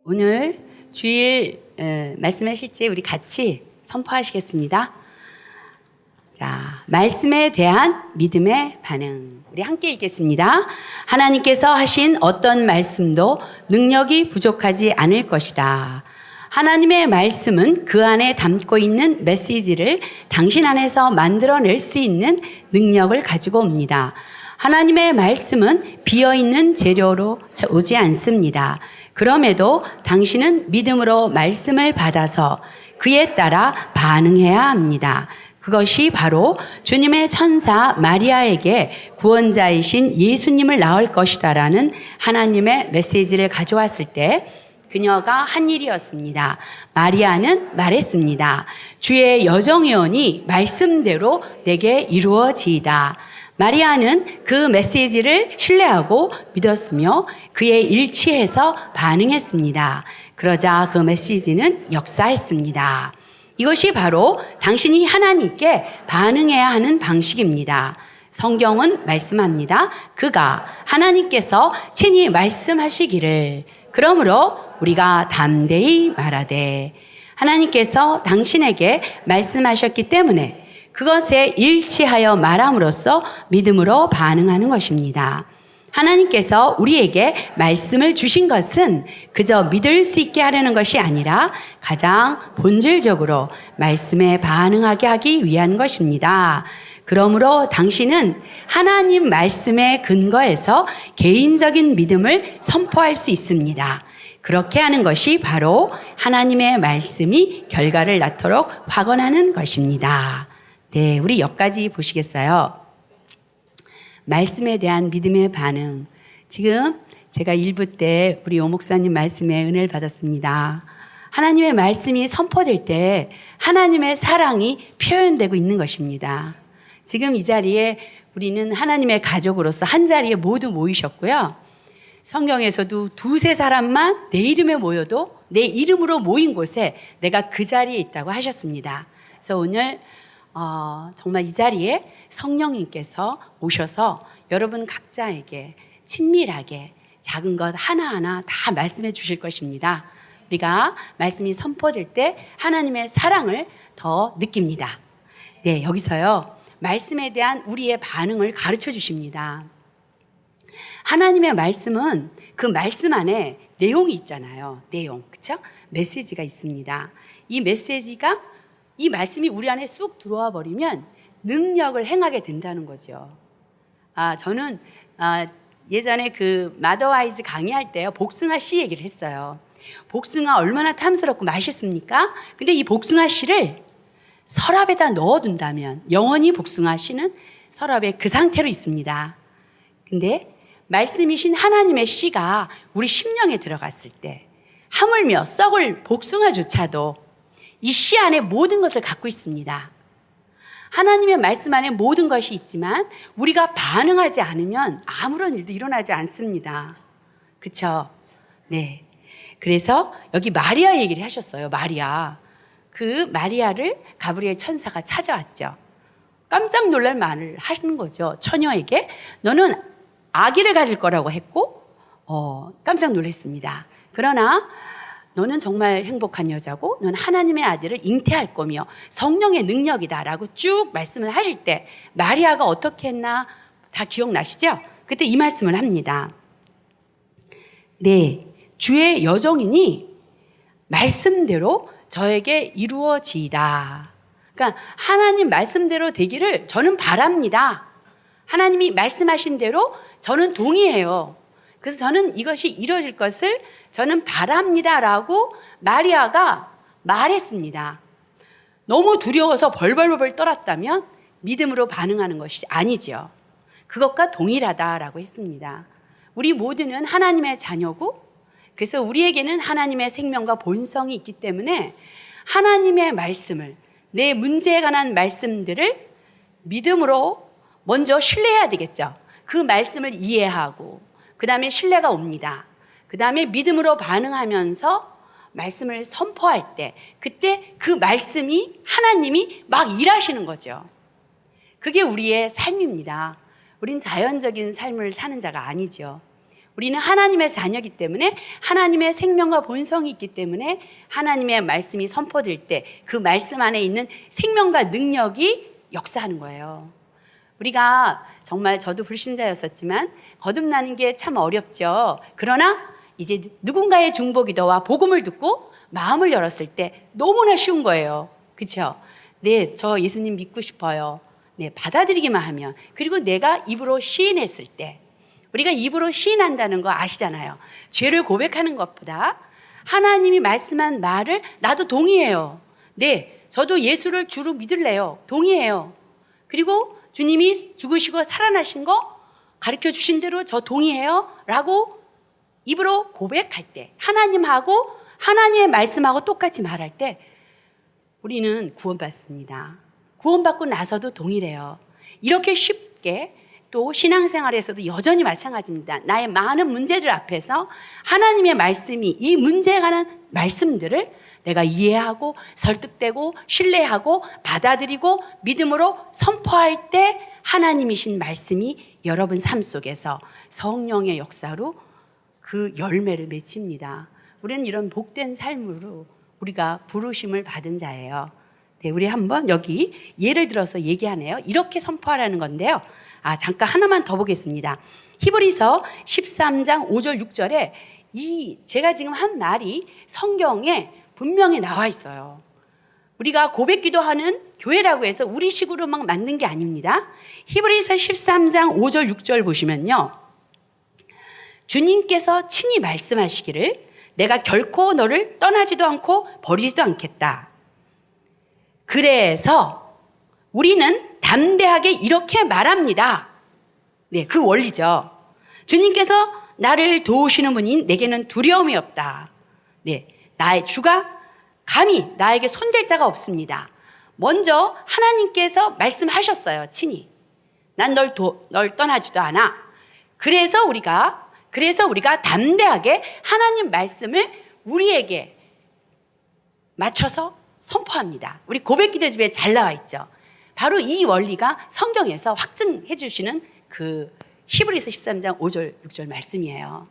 오늘 주일 말씀하실 때 우리 같이 선포하시겠습니다. 자, 말씀에 대한 믿음의 반응. 우리 함께 읽겠습니다. 하나님께서 하신 어떤 말씀도 능력이 부족하지 않을 것이다. 하나님의 말씀은 그 안에 담고 있는 메시지를 당신 안에서 만들어낼 수 있는 능력을 가지고 옵니다. 하나님의 말씀은 비어있는 재료로 오지 않습니다. 그럼에도 당신은 믿음으로 말씀을 받아서 그에 따라 반응해야 합니다. 그것이 바로 주님의 천사 마리아에게 구원자이신 예수님을 낳을 것이다라는 하나님의 메시지를 가져왔을 때 그녀가 한 일이었습니다. 마리아는 말했습니다. 주의 여정연이 말씀대로 내게 이루어지이다. 마리아는 그 메시지를 신뢰하고 믿었으며 그에 일치해서 반응했습니다. 그러자 그 메시지는 역사했습니다. 이것이 바로 당신이 하나님께 반응해야 하는 방식입니다. 성경은 말씀합니다. 그가 하나님께서 친히 말씀하시기를 그러므로 우리가 담대히 말하되 하나님께서 당신에게 말씀하셨기 때문에 그것에 일치하여 말함으로써 믿음으로 반응하는 것입니다. 하나님께서 우리에게 말씀을 주신 것은 그저 믿을 수 있게 하려는 것이 아니라 가장 본질적으로 말씀에 반응하게 하기 위한 것입니다. 그러므로 당신은 하나님 말씀에 근거해서 개인적인 믿음을 선포할 수 있습니다. 그렇게 하는 것이 바로 하나님의 말씀이 결과를 낳도록 확언하는 것입니다. 네, 우리 여기까지 보시겠어요? 말씀에 대한 믿음의 반응. 지금 제가 1부 때 우리 오 목사님 말씀에 은혜를 받았습니다. 하나님의 말씀이 선포될 때 하나님의 사랑이 표현되고 있는 것입니다. 지금 이 자리에 우리는 하나님의 가족으로서 한 자리에 모두 모이셨고요. 성경에서도 두세 사람만 내 이름에 모여도 내 이름으로 모인 곳에 내가 그 자리에 있다고 하셨습니다. 그래서 오늘 정말 이 자리에 성령님께서 오셔서 여러분 각자에게 친밀하게 작은 것 하나하나 다 말씀해 주실 것입니다. 우리가 말씀이 선포될 때 하나님의 사랑을 더 느낍니다. 네, 여기서요. 말씀에 대한 우리의 반응을 가르쳐 주십니다. 하나님의 말씀은 그 말씀 안에 내용이 있잖아요. 내용, 그렇죠? 메시지가 있습니다. 이 메시지가 이 말씀이 우리 안에 쑥 들어와 버리면 능력을 행하게 된다는 거죠. 저는 예전에 그 마더와이즈 강의할 때요. 복숭아 씨 얘기를 했어요. 복숭아 얼마나 탐스럽고 맛있습니까? 근데 이 복숭아 씨를 서랍에다 넣어둔다면 영원히 복숭아 씨는 서랍에 그 상태로 있습니다. 근데 말씀이신 하나님의 씨가 우리 심령에 들어갔을 때 하물며 썩을 복숭아조차도 이 씨 안에 모든 것을 갖고 있습니다. 하나님의 말씀 안에 모든 것이 있지만 우리가 반응하지 않으면 아무런 일도 일어나지 않습니다. 그렇죠? 네. 그래서 여기 마리아 얘기를 하셨어요. 마리아. 그 마리아를 가브리엘 천사가 찾아왔죠. 깜짝 놀랄 말을 하시는 거죠. 처녀에게 너는 아기를 가질 거라고 했고 깜짝 놀랐습니다. 그러나 너는 정말 행복한 여자고 너는 하나님의 아들을 잉태할 거며 성령의 능력이다라고 쭉 말씀을 하실 때 마리아가 어떻게 했나 다 기억나시죠? 그때 이 말씀을 합니다. 네, 주의 여정이니 말씀대로 저에게 이루어지이다. 그러니까 하나님 말씀대로 되기를 저는 바랍니다. 하나님이 말씀하신 대로 저는 동의해요. 그래서 저는 이것이 이루어질 것을 저는 바랍니다라고 마리아가 말했습니다. 너무 두려워서 벌벌벌 떨었다면 믿음으로 반응하는 것이 아니죠. 그것과 동일하다라고 했습니다. 우리 모두는 하나님의 자녀고 그래서 우리에게는 하나님의 생명과 본성이 있기 때문에 하나님의 말씀을 내 문제에 관한 말씀들을 믿음으로 먼저 신뢰해야 되겠죠. 그 말씀을 이해하고 그 다음에 신뢰가 옵니다. 그 다음에 믿음으로 반응하면서 말씀을 선포할 때 그때 그 말씀이 하나님이 막 일하시는 거죠. 그게 우리의 삶입니다. 우린 자연적인 삶을 사는 자가 아니죠. 우리는 하나님의 자녀이기 때문에 하나님의 생명과 본성이 있기 때문에 하나님의 말씀이 선포될 때 그 말씀 안에 있는 생명과 능력이 역사하는 거예요. 우리가 정말 저도 불신자였었지만 거듭나는 게 참 어렵죠. 그러나 이제 누군가의 중보기도와 복음을 듣고 마음을 열었을 때 너무나 쉬운 거예요. 그렇죠? 네, 저 예수님 믿고 싶어요. 네, 받아들이기만 하면. 그리고 내가 입으로 시인했을 때, 우리가 입으로 시인한다는 거 아시잖아요. 죄를 고백하는 것보다 하나님이 말씀한 말을 나도 동의해요. 네, 저도 예수를 주로 믿을래요. 동의해요. 그리고 주님이 죽으시고 살아나신 거 가르쳐 주신 대로 저 동의해요. 라고 입으로 고백할 때, 하나님하고 하나님의 말씀하고 똑같이 말할 때 우리는 구원받습니다. 구원받고 나서도 동일해요. 이렇게 쉽게 또 신앙생활에서도 여전히 마찬가지입니다. 나의 많은 문제들 앞에서 하나님의 말씀이 이 문제에 관한 말씀들을 내가 이해하고 설득되고 신뢰하고 받아들이고 믿음으로 선포할 때 하나님이신 말씀이 여러분 삶 속에서 성령의 역사로 그 열매를 맺힙니다. 우리는 이런 복된 삶으로 우리가 부르심을 받은 자예요. 네, 우리 한번 여기 예를 들어서 얘기하네요. 이렇게 선포하라는 건데요. 잠깐 하나만 더 보겠습니다. 히브리서 13장 5절 6절에 제가 지금 한 말이 성경에 분명히 나와 있어요. 우리가 고백기도하는 교회라고 해서 우리식으로 막 만든 게 아닙니다. 히브리서 13장 5절 6절 보시면요. 주님께서 친히 말씀하시기를 내가 결코 너를 떠나지도 않고 버리지도 않겠다. 그래서 우리는 담대하게 이렇게 말합니다. 네, 그 원리죠. 주님께서 나를 도우시는 분이 내게는 두려움이 없다. 네, 나의 주가 감히 나에게 손댈 자가 없습니다. 먼저 하나님께서 말씀하셨어요, 친히. 난 널 떠나지도 않아. 그래서 우리가 담대하게 하나님 말씀을 우리에게 맞춰서 선포합니다. 우리 고백기도 집에 잘 나와 있죠. 바로 이 원리가 성경에서 확증해 주시는 그 히브리서 13장 5절 6절 말씀이에요.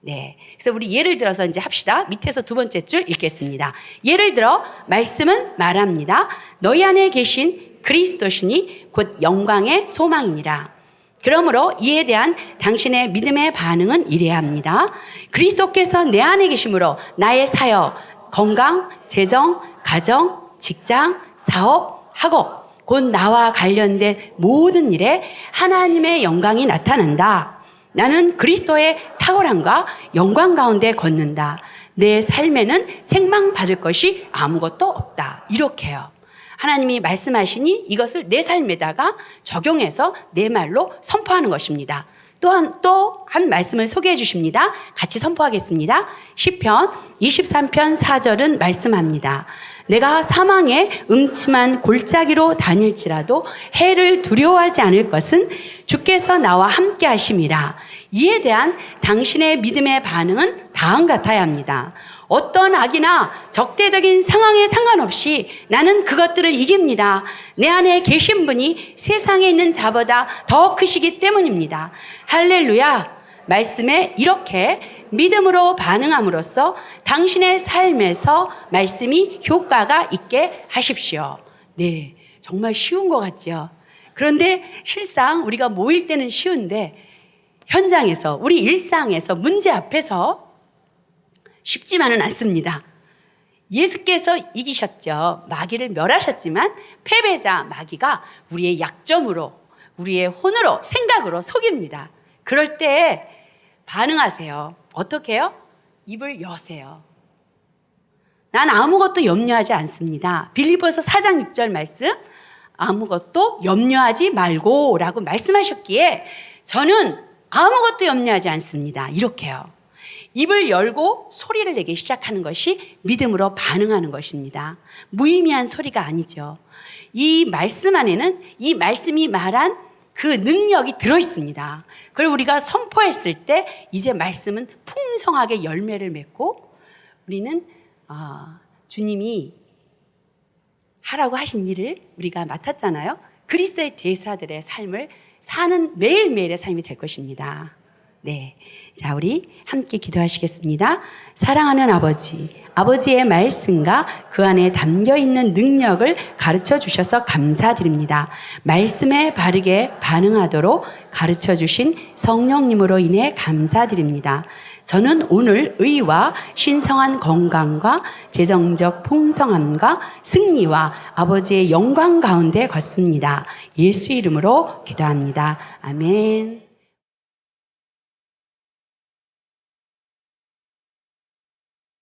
네, 그래서 우리 예를 들어서 이제 합시다. 밑에서 두 번째 줄 읽겠습니다. 예를 들어 말씀은 말합니다. 너희 안에 계신 그리스도시니 곧 영광의 소망이니라. 그러므로 이에 대한 당신의 믿음의 반응은 이래야 합니다. 그리스도께서 내 안에 계심으로 나의 사역, 건강, 재정, 가정, 직장, 사업, 학업, 곧 나와 관련된 모든 일에 하나님의 영광이 나타난다. 나는 그리스도의 탁월함과 영광 가운데 걷는다. 내 삶에는 책망받을 것이 아무것도 없다. 이렇게요. 하나님이 말씀하시니 이것을 내 삶에다가 적용해서 내 말로 선포하는 것입니다. 또 한 말씀을 소개해 주십니다. 같이 선포하겠습니다. 시편 23편 4절은 말씀합니다. 내가 사망의 음침한 골짜기로 다닐지라도 해를 두려워하지 않을 것은 주께서 나와 함께 하심이라. 이에 대한 당신의 믿음의 반응은 다음 같아야 합니다. 어떤 악이나 적대적인 상황에 상관없이 나는 그것들을 이깁니다. 내 안에 계신 분이 세상에 있는 자보다 더 크시기 때문입니다. 할렐루야. 말씀에 이렇게 믿음으로 반응함으로써 당신의 삶에서 말씀이 효과가 있게 하십시오. 네, 정말 쉬운 것 같죠? 그런데 실상 우리가 모일 때는 쉬운데 현장에서 우리 일상에서 문제 앞에서 쉽지만은 않습니다. 예수께서 이기셨죠. 마귀를 멸하셨지만 패배자 마귀가 우리의 약점으로, 우리의 혼으로, 생각으로 속입니다. 그럴 때 반응하세요. 어떻게 해요? 입을 여세요. 난 아무것도 염려하지 않습니다. 빌립보서 4장 6절 말씀, 아무것도 염려하지 말고 라고 말씀하셨기에 저는 아무것도 염려하지 않습니다. 이렇게요. 입을 열고 소리를 내기 시작하는 것이 믿음으로 반응하는 것입니다. 무의미한 소리가 아니죠. 이 말씀 안에는 이 말씀이 말한 그 능력이 들어있습니다. 그걸 우리가 선포했을 때 이제 말씀은 풍성하게 열매를 맺고 우리는 주님이 하라고 하신 일을 우리가 맡았잖아요. 그리스도의 대사들의 삶을 사는 매일매일의 삶이 될 것입니다. 네. 자, 우리 함께 기도하시겠습니다. 사랑하는 아버지, 아버지의 말씀과 그 안에 담겨 있는 능력을 가르쳐 주셔서 감사드립니다. 말씀에 바르게 반응하도록 가르쳐 주신 성령님으로 인해 감사드립니다. 저는 오늘 의와 신성한 건강과 재정적 풍성함과 승리와 아버지의 영광 가운데 걷습니다. 예수 이름으로 기도합니다. 아멘.